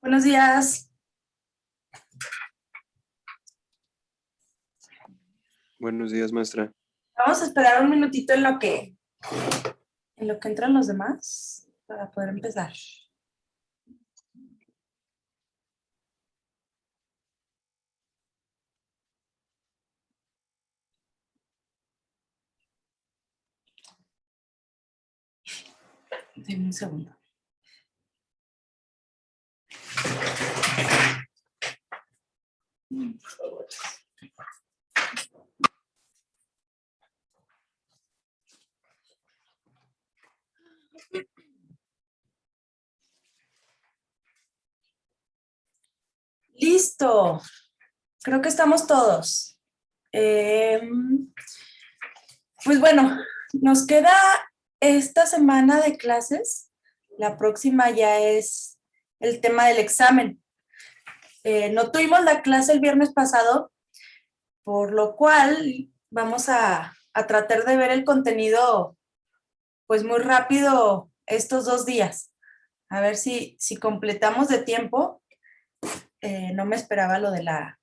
Buenos días. Buenos días, maestra. Vamos a esperar un minutito en lo que entran los demás para poder empezar. Deme un segundo. Por favor. Listo. Creo que estamos todos. Pues bueno, nos queda esta semana de clases. La próxima ya es el tema del examen. No tuvimos la clase el viernes pasado, por lo cual vamos a tratar de ver el contenido pues muy rápido estos 2 días. A ver si completamos de tiempo. No me esperaba lo de la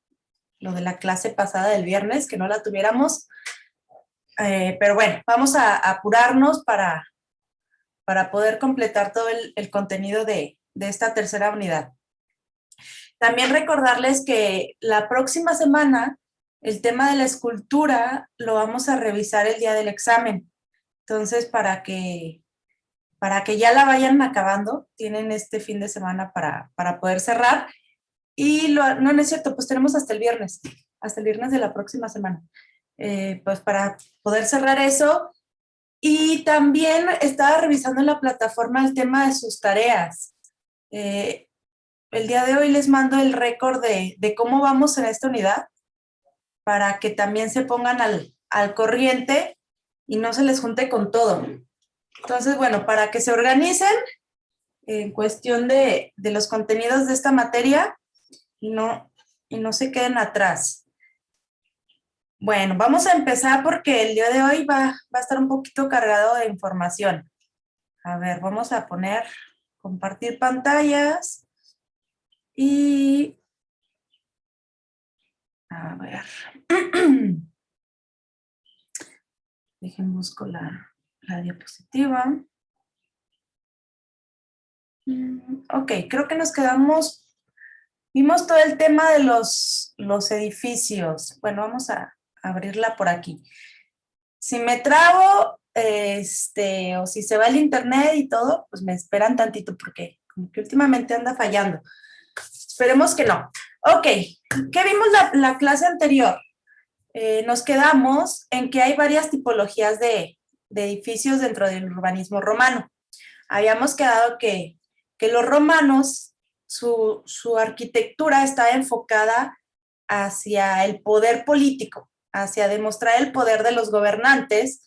clase pasada del viernes, que no la tuviéramos. Pero bueno, vamos a apurarnos para poder completar todo el contenido de esta tercera unidad. También recordarles que la próxima semana el tema de la escultura lo vamos a revisar el día del examen. Entonces, para que ya la vayan acabando, tienen este fin de semana para poder cerrar. Y no es cierto, pues tenemos hasta el viernes de la próxima semana, pues para poder cerrar eso. Y también estaba revisando en la plataforma el tema de sus tareas. El día de hoy les mando el récord de cómo vamos en esta unidad, para que también se pongan al corriente y no se les junte con todo. Entonces, bueno, para que se organicen en cuestión de los contenidos de esta materia y no se queden atrás. Bueno, vamos a empezar porque el día de hoy va a estar un poquito cargado de información. A ver, vamos a poner compartir pantallas y a ver. Dejen busco la diapositiva. Ok, creo que nos quedamos, vimos todo el tema de los edificios. Bueno, vamos a abrirla por aquí. Si me trabo, o si se va el internet y todo, pues me esperan tantito porque como que últimamente anda fallando. Esperemos que no. Ok, ¿qué vimos la clase anterior? Nos quedamos en que hay varias tipologías de edificios dentro del urbanismo romano. Habíamos quedado que los romanos, su arquitectura estaba enfocada hacia el poder político, hacia demostrar el poder de los gobernantes,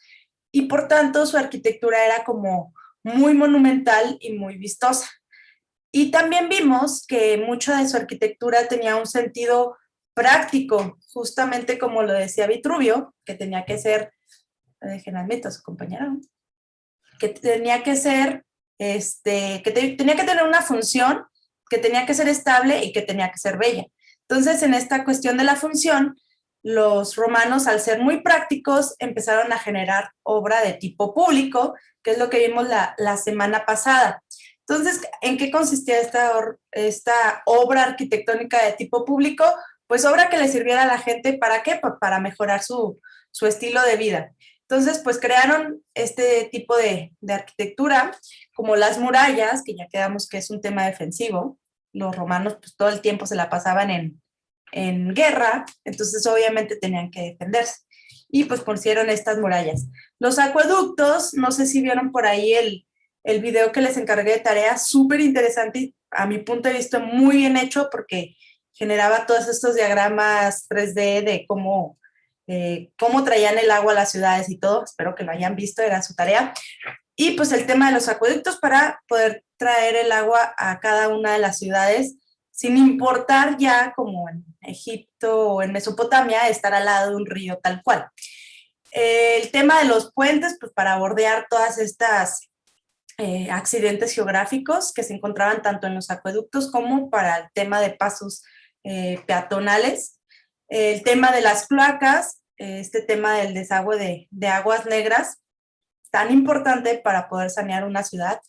y por tanto su arquitectura era como muy monumental y muy vistosa. Y también vimos que mucha de su arquitectura tenía un sentido práctico, justamente como lo decía Vitruvio, que tenía que ser, generalmente a su compañero, que tenía que ser, tenía que tener una función, que tenía que ser estable y que tenía que ser bella. Entonces, en esta cuestión de la función, los romanos, al ser muy prácticos, empezaron a generar obra de tipo público, que es lo que vimos la semana pasada. Entonces, ¿en qué consistía esta obra arquitectónica de tipo público? Pues obra que le sirviera a la gente, ¿para qué? Pues para mejorar su estilo de vida. Entonces, pues crearon este tipo de arquitectura, como las murallas, que ya quedamos que es un tema defensivo. Los romanos pues todo el tiempo se la pasaban en guerra, entonces obviamente tenían que defenderse. Y pues pusieron estas murallas. Los acueductos, no sé si vieron por ahí el video que les encargué de tarea, súper interesante y a mi punto de vista muy bien hecho, porque generaba todos estos diagramas 3D de cómo traían el agua a las ciudades y todo. Espero que lo hayan visto, era su tarea. Y pues el tema de los acueductos para poder traer el agua a cada una de las ciudades sin importar ya como en Egipto o en Mesopotamia estar al lado de un río tal cual. El tema de los puentes, pues para bordear todas estas accidentes geográficos que se encontraban tanto en los acueductos como para el tema de pasos peatonales. El tema de las cloacas, este tema del desagüe de aguas negras, tan importante para poder sanear una ciudad.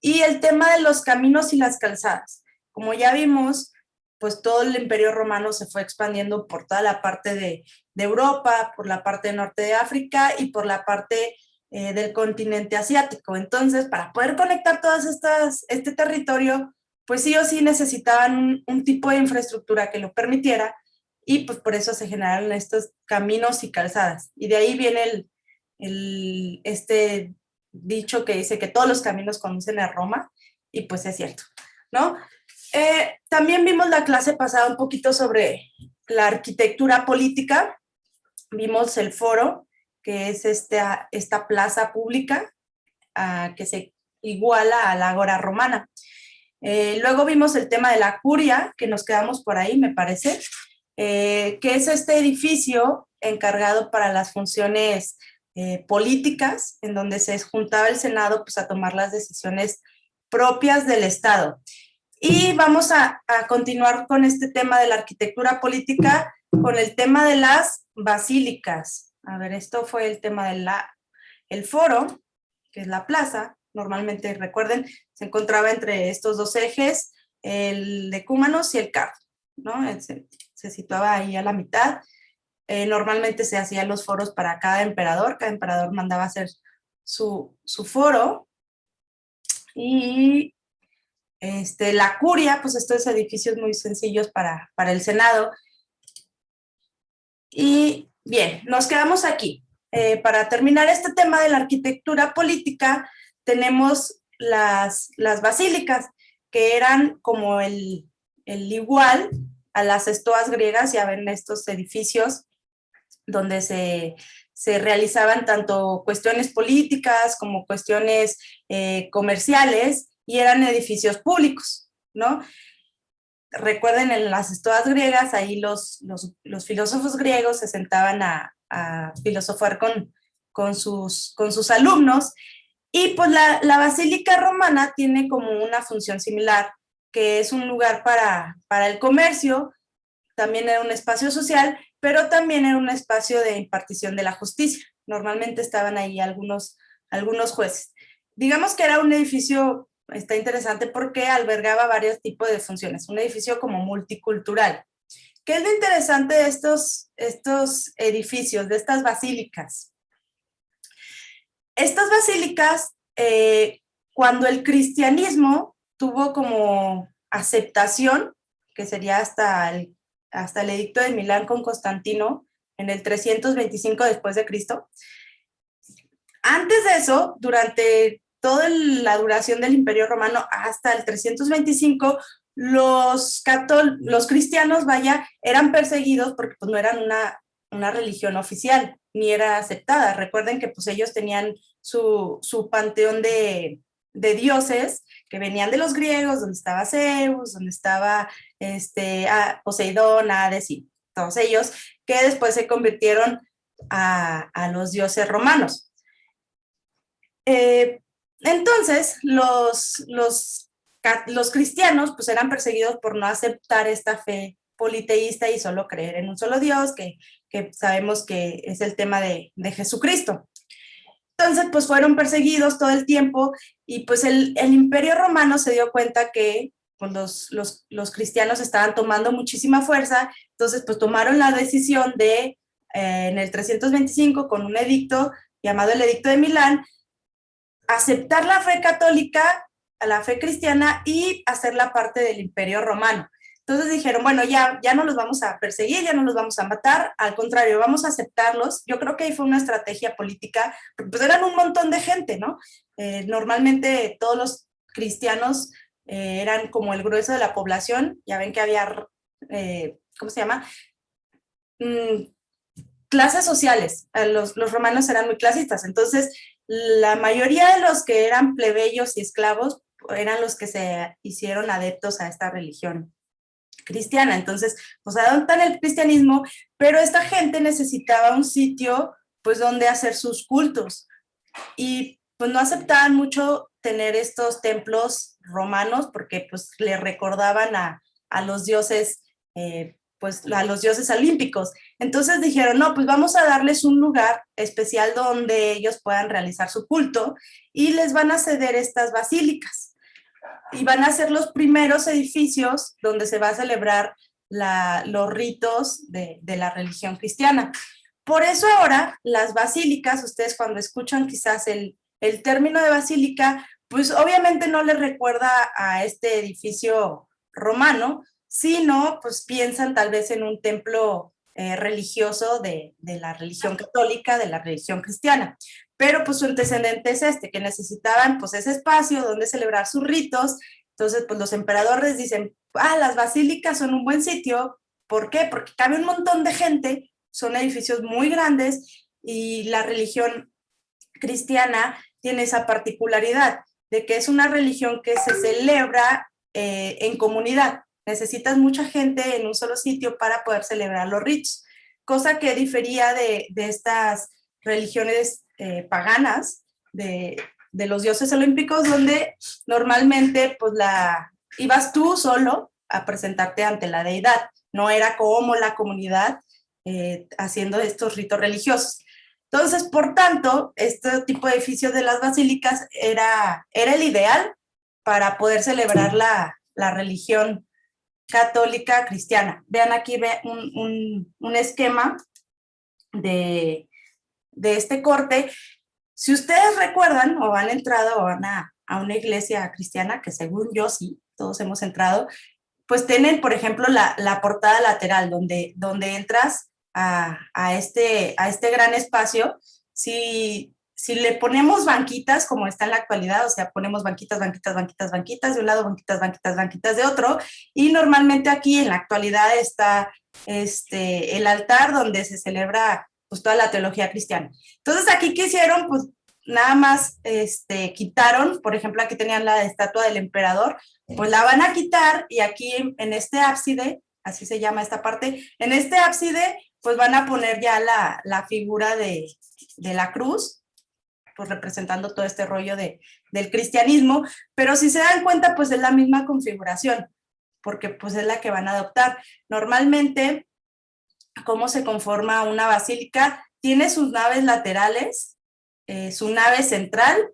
Y el tema de los caminos y las calzadas. Como ya vimos, pues todo el Imperio Romano se fue expandiendo por toda la parte de Europa, por la parte norte de África y por la parte del continente asiático. Entonces, para poder conectar todas este territorio, pues sí o sí necesitaban un tipo de infraestructura que lo permitiera, y pues por eso se generaron estos caminos y calzadas. Y de ahí viene este dicho que dice que todos los caminos conducen a Roma, y pues es cierto, ¿no? También vimos la clase pasada un poquito sobre la arquitectura política, vimos el foro, que es esta plaza pública que se iguala a la Ágora Romana. Luego vimos el tema de la curia, que nos quedamos por ahí, me parece, que es este edificio encargado para las funciones políticas, en donde se juntaba el Senado pues, a tomar las decisiones propias del Estado. Y vamos a continuar con este tema de la arquitectura política, con el tema de las basílicas. A ver, esto fue el tema del foro, que es la plaza. Normalmente, recuerden, se encontraba entre estos dos ejes, el decúmanos y el cardo, ¿no? Se situaba ahí a la mitad. Normalmente se hacían los foros para cada emperador mandaba hacer su foro. Y la curia, pues estos edificios muy sencillos para el Senado. Y bien, nos quedamos aquí. Para terminar este tema de la arquitectura política, tenemos las basílicas, que eran como el igual a las estoas griegas. Ya ven estos edificios donde se realizaban tanto cuestiones políticas como cuestiones comerciales, y eran edificios públicos, ¿no? Recuerden, en las estoas griegas, ahí los filósofos griegos se sentaban a filosofar con sus alumnos, y pues la Basílica Romana tiene como una función similar, que es un lugar para el comercio, también era un espacio social, pero también era un espacio de impartición de la justicia. Normalmente estaban ahí algunos jueces. Digamos que era un edificio, está interesante porque albergaba varios tipos de funciones, un edificio como multicultural. ¿Qué es lo interesante de estos edificios, de estas basílicas? Estas basílicas, cuando el cristianismo tuvo como aceptación, que sería hasta el edicto de Milán con Constantino, en el 325 después de Cristo. Antes de eso, durante toda la duración del Imperio Romano hasta el 325, los cristianos, eran perseguidos porque pues, no eran una religión oficial, ni era aceptada. Recuerden que pues, ellos tenían su panteón de dioses que venían de los griegos, donde estaba Zeus, donde estaba Poseidón, Hades y todos ellos, que después se convirtieron a los dioses romanos. Entonces, los cristianos pues, eran perseguidos por no aceptar esta fe politeísta y solo creer en un solo Dios, que sabemos que es el tema de Jesucristo. Entonces, pues fueron perseguidos todo el tiempo, y pues el Imperio Romano se dio cuenta que pues, los cristianos estaban tomando muchísima fuerza. Entonces, pues tomaron la decisión de, en el 325, con un edicto llamado el Edicto de Milán, aceptar la fe católica, a la fe cristiana, y hacerla parte del Imperio Romano. Entonces dijeron, bueno, ya no los vamos a perseguir, ya no los vamos a matar, al contrario, vamos a aceptarlos. Yo creo que ahí fue una estrategia política, porque pues eran un montón de gente, ¿no? Normalmente todos los cristianos eran como el grueso de la población. Ya ven que había, ¿cómo se llama? Clases sociales. Los romanos eran muy clasistas, entonces la mayoría de los que eran plebeyos y esclavos eran los que se hicieron adeptos a esta religión cristiana. Entonces, pues adoptan el cristianismo, pero esta gente necesitaba un sitio, pues, donde hacer sus cultos. Y pues no aceptaban mucho tener estos templos romanos porque pues le recordaban a los dioses, pues a los dioses olímpicos. Entonces dijeron, no, pues vamos a darles un lugar especial donde ellos puedan realizar su culto y les van a ceder estas basílicas. Y van a ser los primeros edificios donde se va a celebrar los ritos de la religión cristiana. Por eso ahora las basílicas, ustedes cuando escuchan quizás el término de basílica, pues obviamente no les recuerda a este edificio romano, sino pues piensan tal vez en un templo religioso de la religión católica, de la religión cristiana. Pero pues su antecedente es este, que necesitaban pues ese espacio donde celebrar sus ritos. Entonces pues los emperadores dicen, las basílicas son un buen sitio. ¿Por qué? Porque cabe un montón de gente, son edificios muy grandes y la religión cristiana tiene esa particularidad de que es una religión que se celebra en comunidad. Necesitas mucha gente en un solo sitio para poder celebrar los ritos, cosa que difería de estas religiones paganas, de los dioses olímpicos, donde normalmente pues ibas tú solo a presentarte ante la deidad, no era como la comunidad haciendo estos ritos religiosos. Entonces, por tanto, este tipo de edificios de las basílicas era el ideal para poder celebrar la religión católica cristiana. Vean aquí un esquema de este corte. Si ustedes recuerdan o han entrado o van a una iglesia cristiana, que según yo sí, todos hemos entrado, pues tienen, por ejemplo, la portada lateral donde entras a este gran espacio. Si le ponemos banquitas, como está en la actualidad, o sea, ponemos banquitas, banquitas, banquitas, banquitas de un lado, banquitas, banquitas, banquitas de otro, y normalmente aquí en la actualidad está el altar donde se celebra pues toda la teología cristiana. Entonces aquí ¿qué hicieron? Pues nada más quitaron, por ejemplo, aquí tenían la estatua del emperador, pues la van a quitar y aquí en este ábside, así se llama esta parte, en este ábside pues van a poner ya la figura de la cruz, pues representando todo este rollo del cristianismo, pero si se dan cuenta pues es la misma configuración, porque pues es la que van a adoptar. Normalmente, ¿cómo se conforma una basílica? Tiene sus naves laterales, su nave central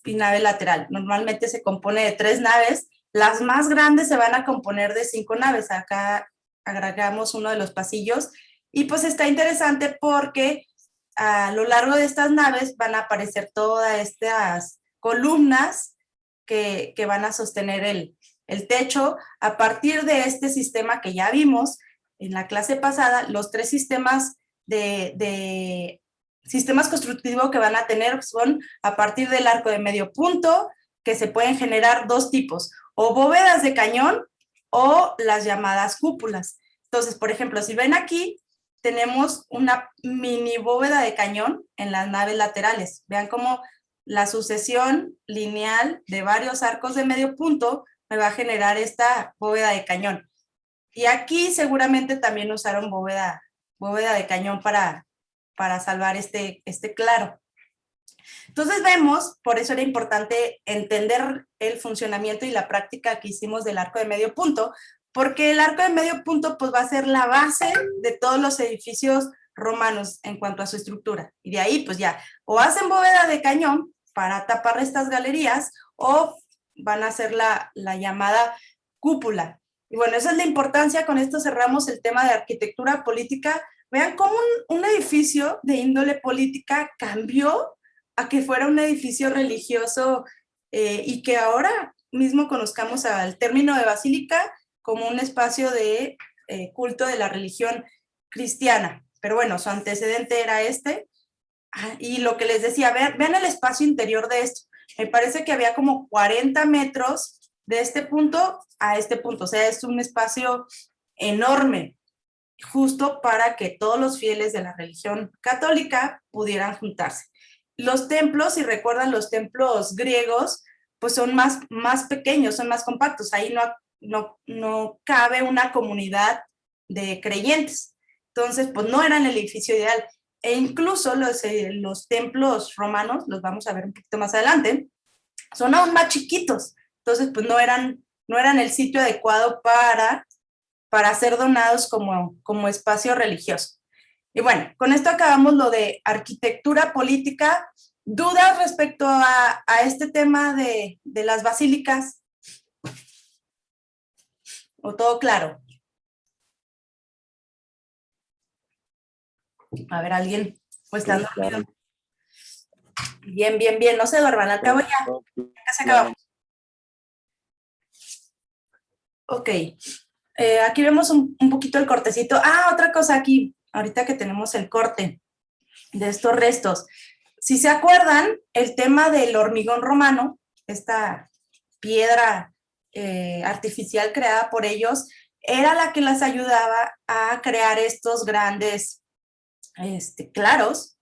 y nave lateral. Normalmente se compone de 3 naves. Las más grandes se van a componer de 5 naves. Acá agregamos uno de los pasillos. Y pues está interesante porque a lo largo de estas naves van a aparecer todas estas columnas que van a sostener el techo a partir de este sistema que ya vimos en la clase pasada, los 3 sistemas de sistemas constructivos que van a tener son a partir del arco de medio punto, que se pueden generar 2 tipos, o bóvedas de cañón o las llamadas cúpulas. Entonces, por ejemplo, si ven aquí, tenemos una mini bóveda de cañón en las naves laterales. Vean cómo la sucesión lineal de varios arcos de medio punto me va a generar esta bóveda de cañón. Y aquí seguramente también usaron bóveda de cañón para salvar este claro. Entonces vemos, por eso era importante entender el funcionamiento y la práctica que hicimos del arco de medio punto, porque el arco de medio punto pues va a ser la base de todos los edificios romanos en cuanto a su estructura. Y de ahí pues ya, o hacen bóveda de cañón para tapar estas galerías, o van a hacer la llamada cúpula. Y bueno, esa es la importancia. Con esto cerramos el tema de arquitectura política. Vean cómo un edificio de índole política cambió a que fuera un edificio religioso y que ahora mismo conozcamos al término de basílica como un espacio de culto de la religión cristiana. Pero bueno, su antecedente era este. Y lo que les decía, vean el espacio interior de esto. Me parece que había como 40 metros de este punto a este punto. O sea, es un espacio enorme, justo para que todos los fieles de la religión católica pudieran juntarse. Los templos, si recuerdan los templos griegos, pues son más pequeños, son más compactos. Ahí no cabe una comunidad de creyentes. Entonces, pues no eran el edificio ideal. E incluso los templos romanos, los vamos a ver un poquito más adelante, son aún más chiquitos. Entonces, pues no eran el sitio adecuado para ser donados como espacio religioso. Y bueno, con esto acabamos lo de arquitectura política. ¿Dudas respecto a este tema de las basílicas? ¿O todo claro? A ver, alguien, pues está dormido. Bien, bien, bien, no se duerman, al cabo ya casi acabamos. Ok, aquí vemos un poquito el cortecito. Ah, otra cosa aquí, ahorita que tenemos el corte de estos restos. Si se acuerdan, el tema del hormigón romano, esta piedra artificial creada por ellos, era la que las ayudaba a crear estos grandes claros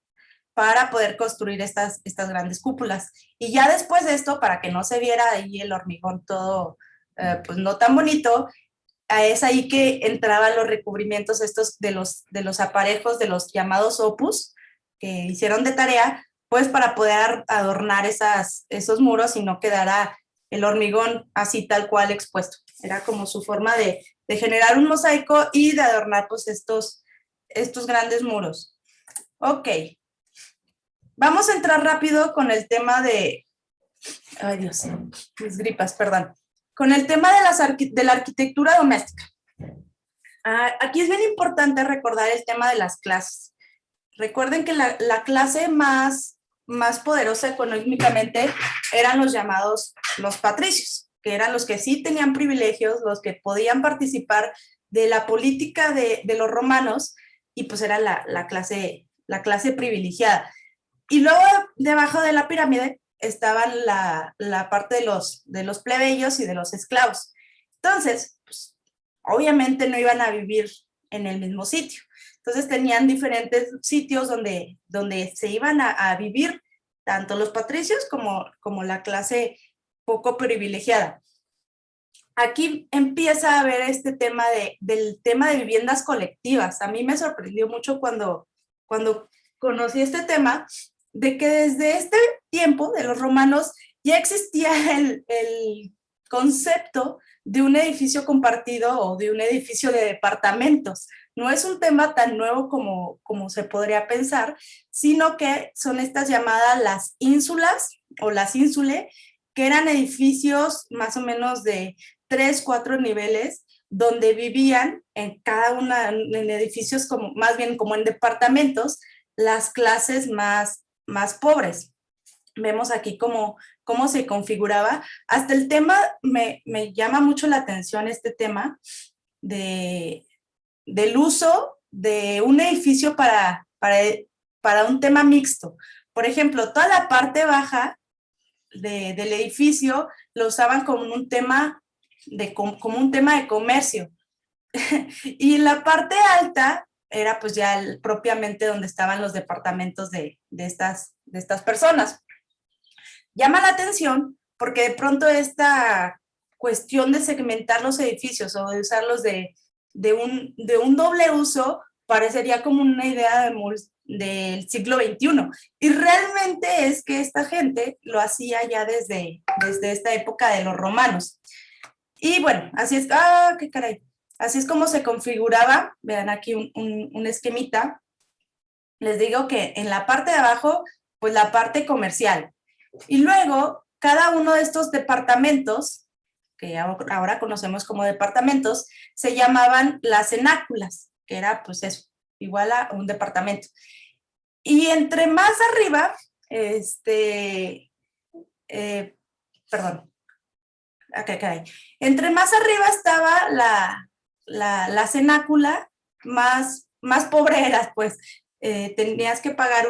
para poder construir estas grandes cúpulas. Y ya después de esto, para que no se viera ahí el hormigón todo, pues no tan bonito, es ahí que entraban los recubrimientos estos de los aparejos, de los llamados opus, que hicieron de tarea, pues para poder adornar esos muros y no quedara el hormigón así tal cual expuesto. Era como su forma de generar un mosaico y de adornar pues estos grandes muros. Ok, vamos a entrar rápido con el tema ay Dios, mis gripas, perdón, con el tema de la arquitectura doméstica. Aquí es bien importante recordar el tema de las clases. Recuerden que la clase más poderosa económicamente eran los llamados los patricios, que eran los que sí tenían privilegios, los que podían participar de la política de los romanos, y pues era la clase privilegiada. Y luego debajo de la pirámide estaban la parte de los plebeyos y de los esclavos. Entonces, pues, obviamente no iban a vivir en el mismo sitio. Entonces tenían diferentes sitios donde se iban a vivir tanto los patricios como la clase poco privilegiada. Aquí empieza a haber este tema del tema de viviendas colectivas. A mí me sorprendió mucho cuando conocí este tema, de que desde este tiempo de los romanos ya existía el concepto de un edificio compartido o de un edificio de departamentos. No es un tema tan nuevo como se podría pensar, sino que son estas llamadas las ínsulas o las ínsule, que eran edificios más o menos de 3, 4 niveles, donde vivían en cada una, en edificios como, más bien como en departamentos, las clases más pobres. Vemos aquí cómo se configuraba. Hasta el tema, me llama mucho la atención este tema del uso de un edificio para un tema mixto. Por ejemplo, toda la parte baja del edificio lo usaban como un tema como un tema de comercio. Y la parte alta era pues ya propiamente donde estaban los departamentos de estas personas. Llama la atención porque de pronto esta cuestión de segmentar los edificios o de usarlos de un doble uso parecería como una idea del siglo XXI. Y realmente es que esta gente lo hacía ya desde esta época de los romanos. Y bueno, así es, qué caray. Así es como se configuraba. Vean aquí un esquemita. Les digo que en la parte de abajo, pues la parte comercial. Y luego, cada uno de estos departamentos, que ahora conocemos como departamentos, se llamaban las cenáculas, que era pues eso, igual a un departamento. Y entre más arriba, perdón, caray. Entre más arriba estaba la cenácula, más pobre eras, pues. Tenías que pagar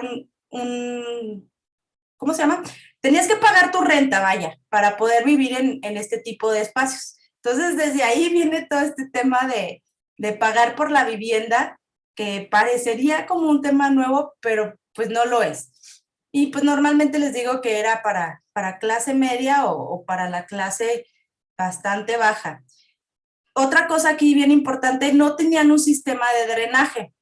¿cómo se llama? Tenías que pagar tu renta, vaya, para poder vivir en este tipo de espacios. Entonces, desde ahí viene todo este tema de pagar por la vivienda, que parecería como un tema nuevo, pero pues no lo es. Y pues normalmente les digo que era para clase media o para la clase bastante baja. otra cosa aquí bien importante, no tenían un sistema de drenaje,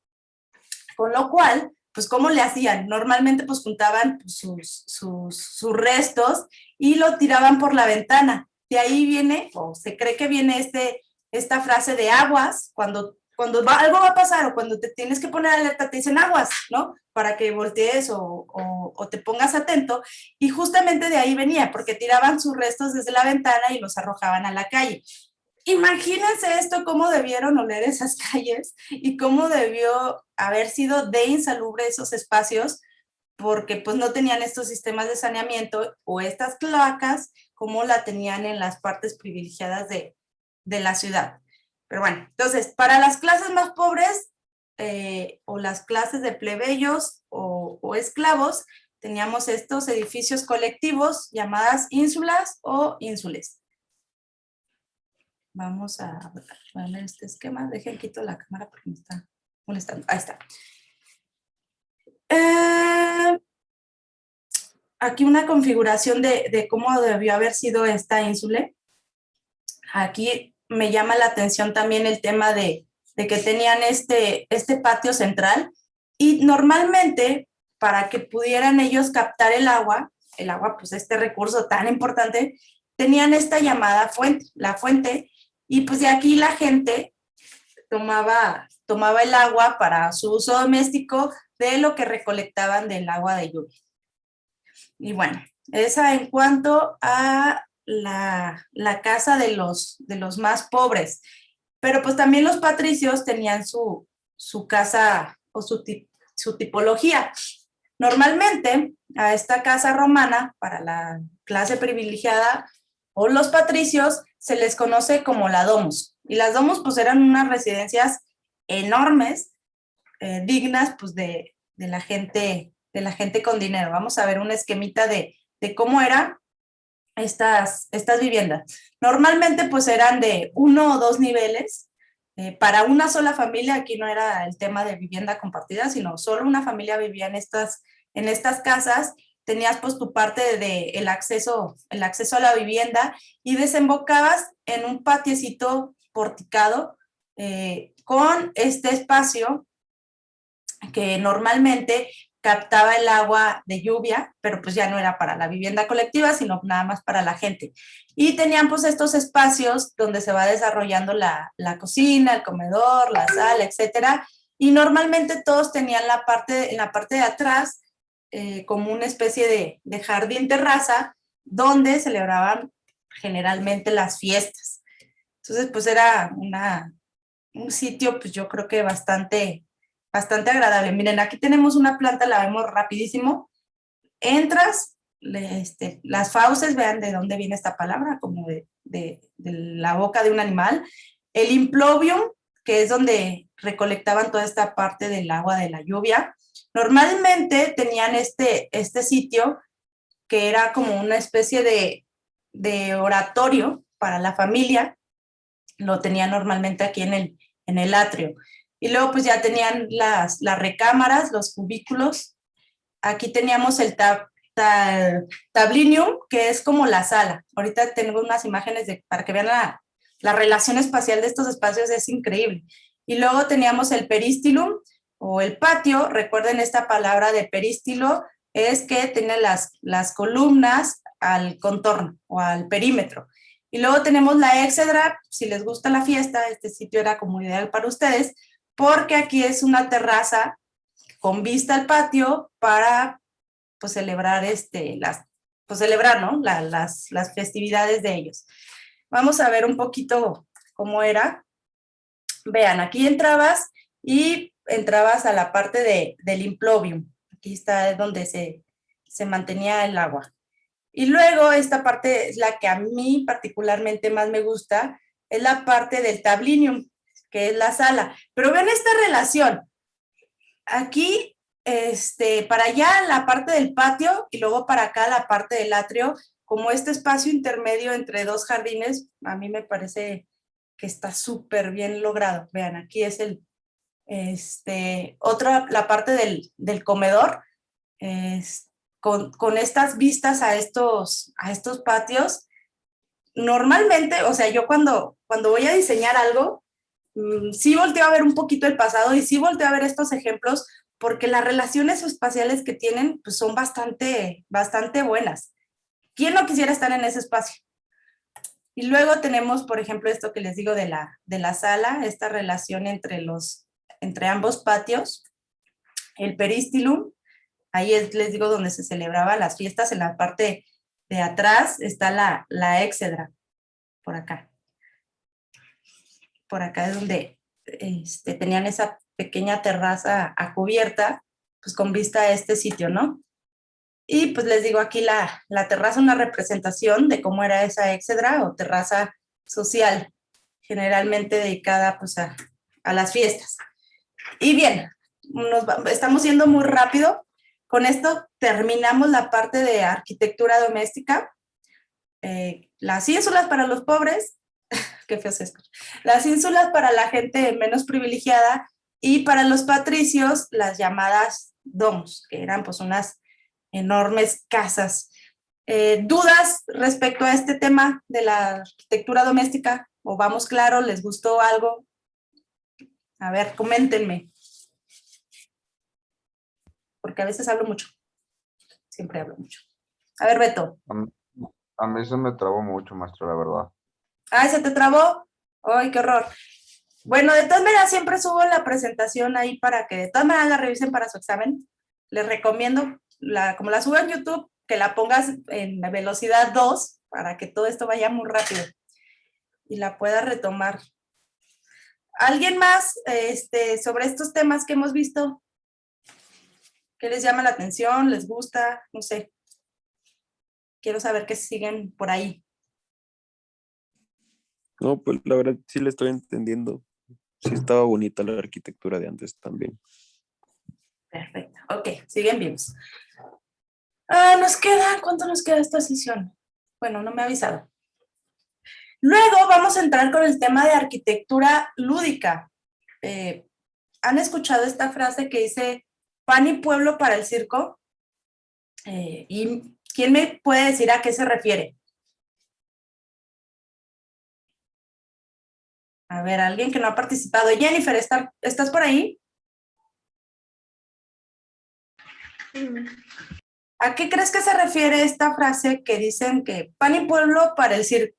con lo cual, pues, ¿cómo le hacían? Normalmente, pues, juntaban pues, sus restos y lo tiraban por la ventana. De ahí viene, o se cree que viene esta frase de aguas, cuando algo va a pasar o cuando te tienes que poner alerta, te dicen aguas, ¿no? Para que voltees o te pongas atento. Y justamente de ahí venía, porque tiraban sus restos desde la ventana y los arrojaban a la calle. Imagínense esto, cómo debieron oler esas calles y cómo debió haber sido de insalubre esos espacios, porque pues no tenían estos sistemas de saneamiento o estas cloacas como la tenían en las partes privilegiadas de la ciudad. Pero bueno, entonces, para las clases más pobres o las clases de plebeyos o esclavos, teníamos estos edificios colectivos llamadas ínsulas o ínsules. Vamos a ver este esquema. Dejen quito la cámara porque me está molestando. Ahí está. Aquí una configuración de cómo debió haber sido esta ínsula. Aquí me llama la atención también el tema de que tenían este patio central y normalmente para que pudieran ellos captar el agua, pues este recurso tan importante, tenían esta llamada fuente, la fuente, y pues de aquí la gente tomaba el agua para su uso doméstico de lo que recolectaban del agua de lluvia. Y bueno, esa en cuanto a la casa de los más pobres. Pero pues también los patricios tenían su casa o su tipología. Normalmente a esta casa romana, para la clase privilegiada o los patricios, se les conoce como la domus. Y las domus pues eran unas residencias enormes, dignas pues de la gente con dinero. Vamos a ver un esquemita de cómo eran estas viviendas. Normalmente pues eran de 1 o 2 niveles. Para una sola familia, aquí no era el tema de vivienda compartida, sino solo una familia vivía en estas casas. Tenías pues tu parte de el acceso a la vivienda y desembocabas en un patiecito porticado con este espacio que normalmente captaba el agua de lluvia, pero pues ya no era para la vivienda colectiva, sino nada más para la gente. Y tenían pues estos espacios donde se va desarrollando la cocina, el comedor, la sala, etcétera. Y normalmente todos tenían en la parte de atrás como una especie de jardín terraza donde celebraban generalmente las fiestas. Entonces pues era un sitio pues yo creo que bastante agradable. Miren, aquí tenemos una planta, la vemos rapidísimo. Entras, las fauces, vean de dónde viene esta palabra, como de la boca de un animal. El implovium, que es donde recolectaban toda esta parte del agua de la lluvia. Normalmente tenían este sitio que era como una especie de oratorio para la familia. Lo tenían normalmente aquí en el atrio. Y luego pues ya tenían las recámaras, los cubículos. Aquí teníamos el tablinium, que es como la sala. Ahorita tengo unas imágenes para que vean la relación espacial de estos espacios, es increíble. Y luego teníamos el peristilum o el patio. Recuerden esta palabra de peristilo, es que tiene las columnas al contorno o al perímetro. Y luego tenemos la exedra, si les gusta la fiesta, este sitio era como ideal para ustedes, porque aquí es una terraza con vista al patio para pues celebrar ¿no? las festividades de ellos. Vamos a ver un poquito cómo era. Vean, aquí entrabas a la parte del implovium. Aquí está donde se mantenía el agua. Y luego esta parte es la que a mí particularmente más me gusta, es la parte del tablinium, que es la sala. Pero ven esta relación. Aquí, para allá la parte del patio y luego para acá la parte del atrio, como este espacio intermedio entre dos jardines, a mí me parece que está súper bien logrado. Vean, aquí es la parte del comedor, con estas vistas a estos patios, normalmente, o sea, yo cuando voy a diseñar algo, sí volteo a ver un poquito el pasado y sí volteo a ver estos ejemplos porque las relaciones espaciales que tienen pues son bastante buenas. ¿Quién no quisiera estar en ese espacio? Y luego tenemos, por ejemplo, esto que les digo de la sala, esta relación entre ambos patios, el peristilum, ahí les digo donde se celebraban las fiestas, en la parte de atrás está la éxedra, por acá. Por acá es donde tenían esa pequeña terraza a cubierta, pues con vista a este sitio, ¿no? Y pues les digo, aquí la terraza, una representación de cómo era esa éxedra o terraza social, generalmente dedicada pues a las fiestas. Y bien, estamos yendo muy rápido. Con esto terminamos la parte de arquitectura doméstica. Las ínsulas para los pobres, qué feo es esto, las ínsulas para la gente menos privilegiada y para los patricios las llamadas domus, que eran pues unas enormes casas. ¿Dudas respecto a este tema de la arquitectura doméstica? ¿O vamos claro? ¿Les gustó algo? A ver, coméntenme. Porque a veces hablo mucho. Siempre hablo mucho. A ver, Beto. A mí se me trabó mucho, maestro, la verdad. Ay, ¿se te trabó? Ay, qué horror. Bueno, de todas maneras siempre subo la presentación ahí para que de todas maneras la revisen para su examen. Les recomiendo, como la subo en YouTube, que la pongas en la velocidad 2 para que todo esto vaya muy rápido y la pueda retomar. ¿Alguien más sobre estos temas que hemos visto? ¿Qué les llama la atención? ¿Les gusta? No sé. Quiero saber qué siguen por ahí. No, pues la verdad sí le estoy entendiendo. Sí estaba bonita la arquitectura de antes también. Perfecto. Ok, siguen vivos. ¿Cuánto nos queda esta sesión? Bueno, no me ha avisado. Luego vamos a entrar con el tema de arquitectura lúdica. ¿Han escuchado esta frase que dice pan y pueblo para el circo? ¿Y quién me puede decir a qué se refiere? A ver, alguien que no ha participado. Jennifer, ¿estás por ahí? ¿A qué crees que se refiere esta frase que dicen que pan y pueblo para el circo,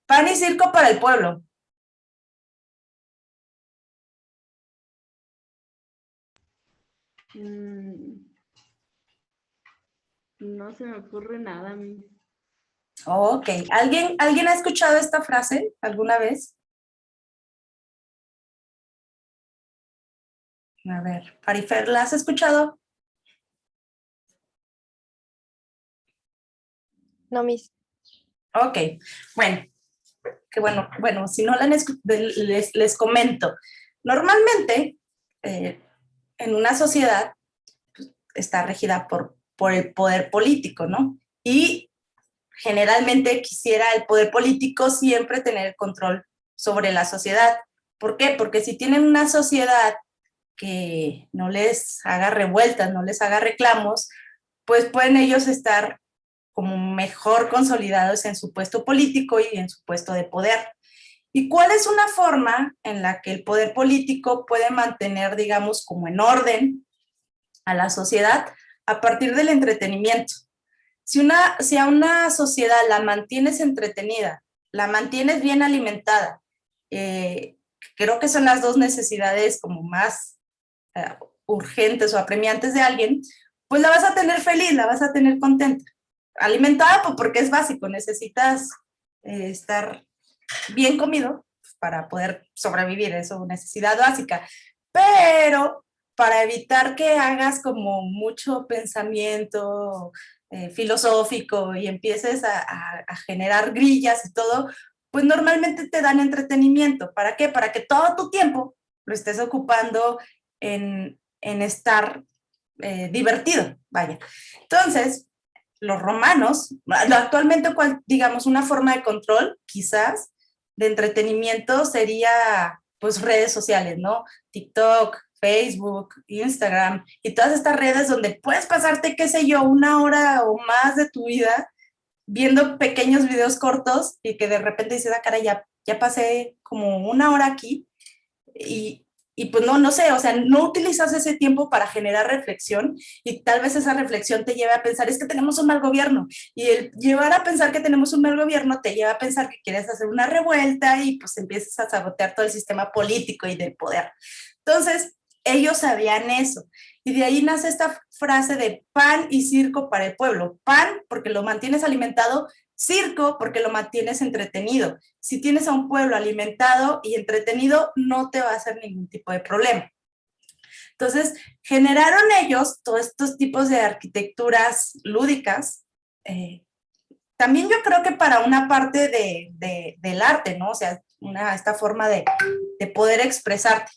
pan y circo para el pueblo? No se me ocurre nada a mí. Ok, ¿alguien ha escuchado esta frase alguna vez? A ver, Parifer, ¿la has escuchado? No, mis. Ok, bueno, que bueno, si no la han escuchado, les comento. Normalmente, en una sociedad pues, está regida por el poder político, ¿no? Y generalmente quisiera el poder político siempre tener el control sobre la sociedad. ¿Por qué? Porque si tienen una sociedad que no les haga revueltas, no les haga reclamos, pues pueden ellos estar como mejor consolidados en su puesto político y en su puesto de poder. ¿Y cuál es una forma en la que el poder político puede mantener, digamos, como en orden a la sociedad a partir del entretenimiento? Si a una sociedad la mantienes entretenida, la mantienes bien alimentada, creo que son las dos necesidades como más urgentes o apremiantes de alguien, pues la vas a tener feliz, la vas a tener contenta. Alimentada, pues porque es básico, necesitas estar bien comido para poder sobrevivir, eso es necesidad básica. Pero para evitar que hagas como mucho pensamiento filosófico y empieces a generar grillas y todo, pues normalmente te dan entretenimiento. ¿Para qué? Para que todo tu tiempo lo estés ocupando en estar divertido, vaya. Entonces, los romanos, actualmente, digamos, una forma de control, quizás, de entretenimiento sería, pues, redes sociales, ¿no? TikTok, Facebook, Instagram, y todas estas redes donde puedes pasarte, qué sé yo, una hora o más de tu vida viendo pequeños videos cortos y que de repente dices, ah, cara, ya pasé como una hora aquí y pues no sé, o sea, no utilizas ese tiempo para generar reflexión y tal vez esa reflexión te lleve a pensar, es que tenemos un mal gobierno y el llevar a pensar que tenemos un mal gobierno te lleva a pensar que quieres hacer una revuelta y pues empiezas a sabotear todo el sistema político y del poder. Entonces, ellos sabían eso. Y de ahí nace esta frase de pan y circo para el pueblo. Pan porque lo mantienes alimentado, circo porque lo mantienes entretenido. Si tienes a un pueblo alimentado y entretenido, no te va a hacer ningún tipo de problema. Entonces, generaron ellos todos estos tipos de arquitecturas lúdicas. También yo creo que para una parte del arte, ¿no? O sea, esta forma de poder expresarte.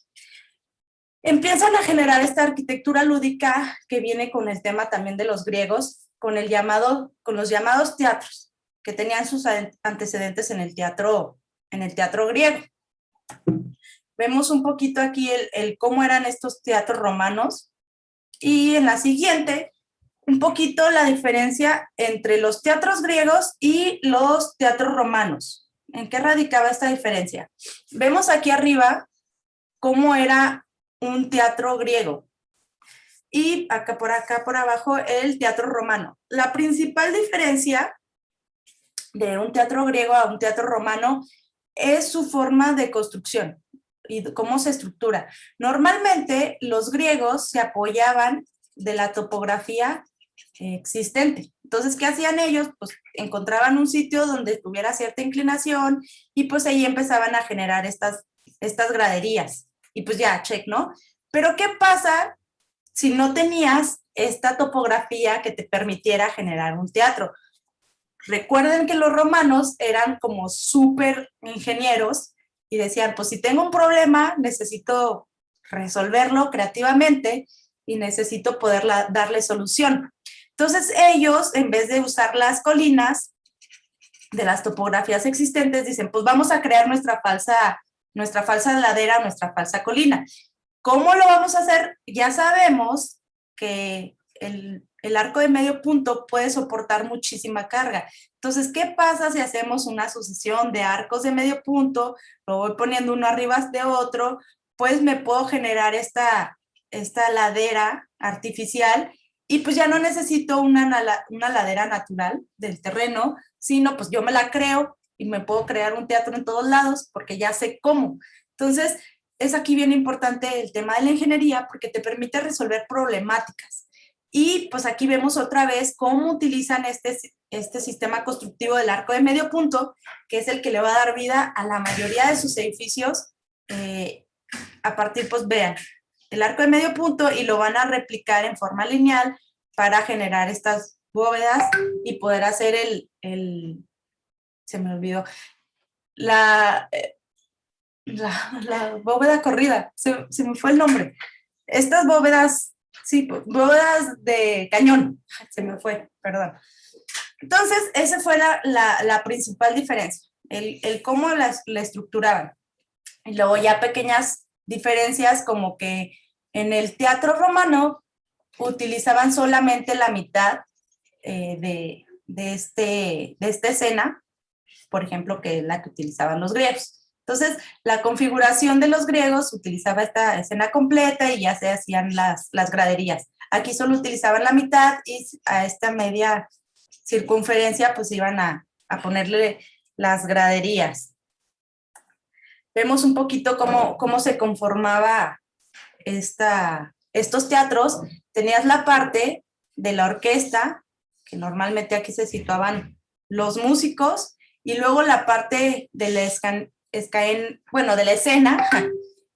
Empiezan a generar esta arquitectura lúdica que viene con el tema también de los griegos, con los llamados teatros, que tenían sus antecedentes en el teatro griego. Vemos un poquito aquí el cómo eran estos teatros romanos y en la siguiente, un poquito la diferencia entre los teatros griegos y los teatros romanos. ¿En qué radicaba esta diferencia? Vemos aquí arriba cómo era un teatro griego y acá por abajo el teatro romano. La principal diferencia de un teatro griego a un teatro romano es su forma de construcción y cómo se estructura. Normalmente los griegos se apoyaban de la topografía existente. Entonces, ¿qué hacían ellos? Pues encontraban un sitio donde tuviera cierta inclinación y pues ahí empezaban a generar estas graderías. Y pues ya, check, ¿no? Pero ¿qué pasa si no tenías esta topografía que te permitiera generar un teatro? Recuerden que los romanos eran como súper ingenieros y decían, pues si tengo un problema, necesito resolverlo creativamente y necesito poder darle solución. Entonces ellos, en vez de usar las colinas de las topografías existentes, dicen, pues vamos a crear nuestra falsa ladera, nuestra falsa colina. ¿Cómo lo vamos a hacer? Ya sabemos que el arco de medio punto puede soportar muchísima carga. Entonces, ¿qué pasa si hacemos una sucesión de arcos de medio punto? Lo voy poniendo uno arriba de otro, pues me puedo generar esta ladera artificial y pues ya no necesito una ladera natural del terreno, sino pues yo me la creo y me puedo crear un teatro en todos lados porque ya sé cómo. Entonces, es aquí bien importante el tema de la ingeniería porque te permite resolver problemáticas. Y pues aquí vemos otra vez cómo utilizan este sistema constructivo del arco de medio punto, que es el que le va a dar vida a la mayoría de sus edificios. A partir, pues vean, el arco de medio punto y lo van a replicar en forma lineal para generar estas bóvedas y poder hacer se me olvidó, la bóveda corrida, se me fue el nombre. Estas bóvedas, sí, bóvedas de cañón, se me fue, perdón. Entonces, esa fue la principal diferencia, el cómo la estructuraban. Y luego ya pequeñas diferencias como que en el teatro romano utilizaban solamente la mitad de esta escena, por ejemplo, que la que utilizaban los griegos. Entonces, la configuración de los griegos utilizaba esta escena completa y ya se hacían las graderías. Aquí solo utilizaban la mitad y a esta media circunferencia pues iban a ponerle las graderías. Vemos un poquito cómo se conformaba estos teatros. Tenías la parte de la orquesta, que normalmente aquí se situaban los músicos, y luego la parte de la escena,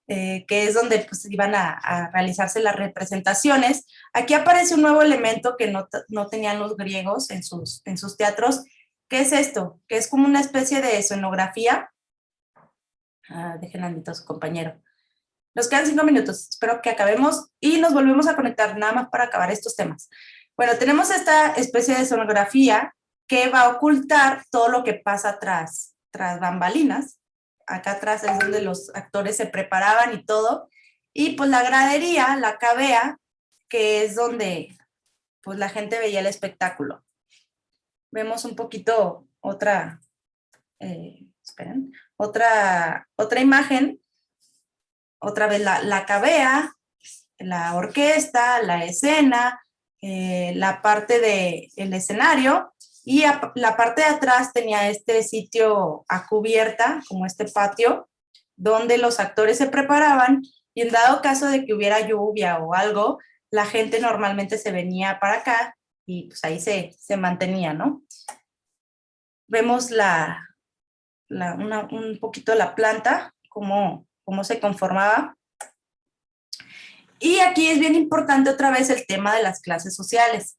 que es donde pues, iban a realizarse las representaciones. Aquí aparece un nuevo elemento que no tenían los griegos en sus teatros. ¿Qué es esto? Que es como una especie de escenografía. Dejen a su compañero. Nos quedan 5 minutos, espero que acabemos y nos volvemos a conectar nada más para acabar estos temas. Bueno, tenemos esta especie de escenografía que va a ocultar todo lo que pasa tras bambalinas. Acá atrás es donde los actores se preparaban y todo. Y pues la gradería, la cavea, que es donde pues la gente veía el espectáculo. vemos un poquito otra, esperen, otra imagen, otra vez la cavea, la orquesta, la escena, la parte del escenario, y la parte de atrás tenía este sitio a cubierta, como este patio, donde los actores se preparaban, y en dado caso de que hubiera lluvia o algo, la gente normalmente se venía para acá y pues ahí se mantenía, ¿no? Vemos un poquito la planta, cómo se conformaba. Y aquí es bien importante otra vez el tema de las clases sociales.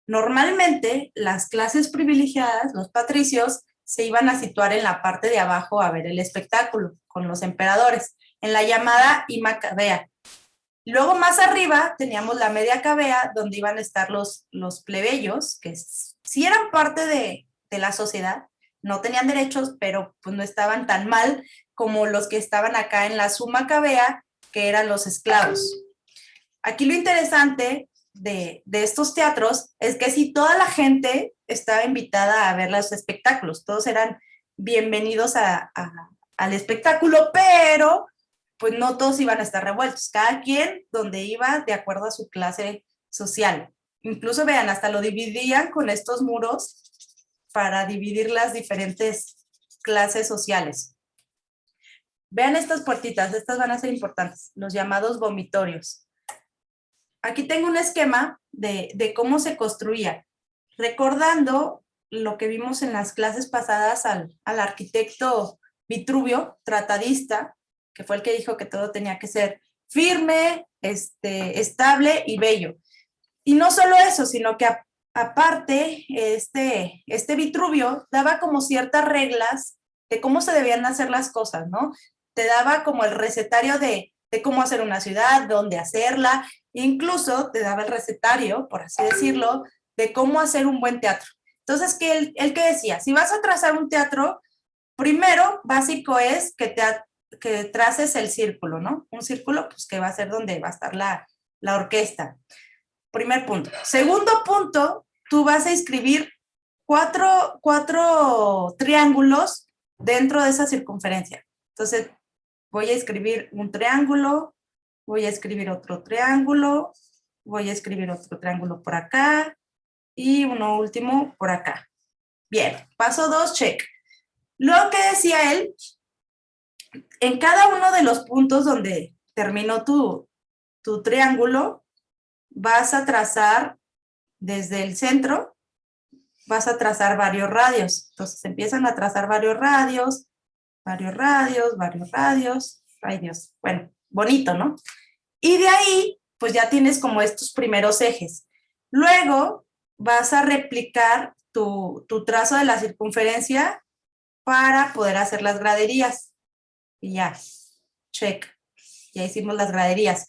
Normalmente las clases privilegiadas, los patricios, se iban a situar en la parte de abajo a ver el espectáculo con los emperadores, en la llamada Ima Cavea. Luego más arriba teníamos la media cavea, donde iban a estar los plebeyos, que sí eran parte de la sociedad, no tenían derechos, pero pues no estaban tan mal como los que estaban acá en la suma cavea, que eran los esclavos. Aquí lo interesante de estos teatros es que si toda la gente estaba invitada a ver los espectáculos, todos eran bienvenidos al espectáculo, pero pues no todos iban a estar revueltos, cada quien donde iba de acuerdo a su clase social. Incluso vean, hasta lo dividían con estos muros para dividir las diferentes clases sociales. Vean estas puertitas, estas van a ser importantes, los llamados vomitorios. Aquí tengo un esquema de cómo se construía, recordando lo que vimos en las clases pasadas al arquitecto Vitruvio, tratadista, que fue el que dijo que todo tenía que ser firme, estable y bello. Y no solo eso, sino que aparte, este Vitruvio daba como ciertas reglas de cómo se debían hacer las cosas, ¿no? Te daba como el recetario de cómo hacer una ciudad, dónde hacerla, incluso te daba el recetario, por así decirlo, de cómo hacer un buen teatro. Entonces, ¿él qué decía? Si vas a trazar un teatro, primero, básico es que traces el círculo, ¿no? Un círculo, pues, que va a ser donde va a estar la orquesta. Primer punto. Segundo punto, tú vas a escribir cuatro triángulos dentro de esa circunferencia. Entonces, voy a escribir un triángulo, voy a escribir otro triángulo, voy a escribir otro triángulo por acá y uno último por acá. Bien, paso 2, check. Luego, ¿qué decía él? En cada uno de los puntos donde terminó tu triángulo, vas a trazar desde el centro, vas a trazar varios radios. Entonces empiezan a trazar varios radios, varios radios, varios radios. Ay Dios, bueno, bonito, ¿no? Y de ahí, pues ya tienes como estos primeros ejes. Luego vas a replicar tu trazo de la circunferencia para poder hacer las graderías. Y ya, check. Ya hicimos las graderías.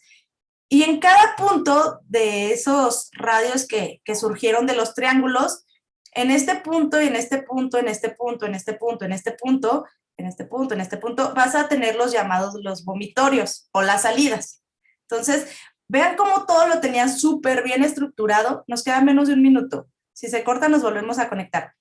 Y en cada punto de esos radios que surgieron de los triángulos, en este punto y en este punto, en este punto, en este punto, en este punto, en este punto, en este punto, vas a tener los llamados los vomitorios o las salidas. Entonces, vean cómo todo lo tenían súper bien estructurado. Nos queda menos de un minuto. Si se corta, nos volvemos a conectar.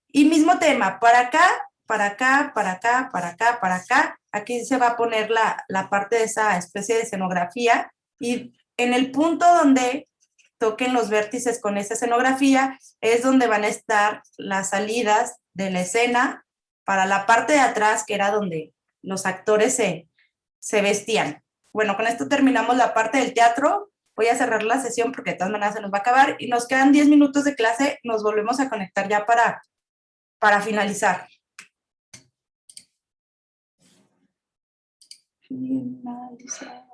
Y mismo tema, para acá, para acá, para acá, para acá, para acá. Aquí se va a poner la parte de esa especie de escenografía. Y en el punto donde toquen los vértices con esa escenografía es donde van a estar las salidas de la escena para la parte de atrás, que era donde los actores se vestían. Bueno, con esto terminamos la parte del teatro. Voy a cerrar la sesión porque de todas maneras se nos va a acabar y nos quedan 10 minutos de clase. Nos volvemos a conectar ya para finalizar. Finalizar.